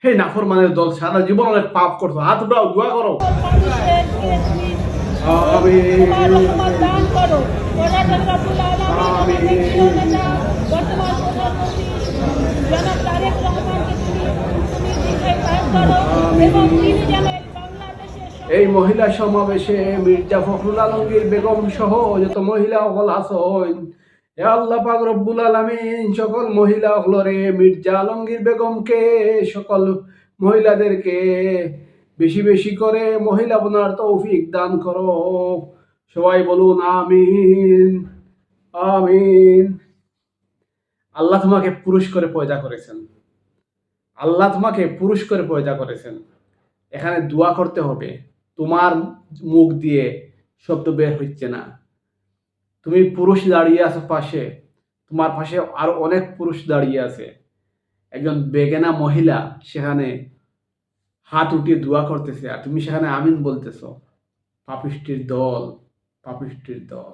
হে নাফরমানের দল, সারা জীবন অনেক পাপ করছো, হাত উঠাও, দোয়া করো। এই মহিলা সমাবেশে মির্জা ফখরুল আলমগীর বেগম সহ যত মহিলা সকল আছেন, হে আল্লাহ পাক রব্বুল আলামিন সকল মহিলা হলরে মির্জা আলমগীর বেগমকে, সকল মহিলাদেরকে বেশি বেশি করে মহিলা বোনার তৌফিক দান করো। সবাই বলুন আমিন, আমিন। আল্লাহ তোমাকে পুরুষ করে পয়দা করেছেন, আল্লাহ তোমাকে পুরুষ করে পয়দা করেছেন। এখানে দোয়া করতে হবে, তোমার মুখ দিয়ে শব্দ বের হচ্ছে না। তুমি পুরুষ দাঁড়িয়ে আছো পাশে, তোমার পাশে আরো অনেক পুরুষ দাঁড়িয়ে আছে। একজন বেগেনা মহিলা সেখানে হাত উঠিয়ে দোয়া করতেছে, আর তুমি সেখানে আমিন বলতেছো। পাপিষ্টির দল, পাপিষ্টির দল।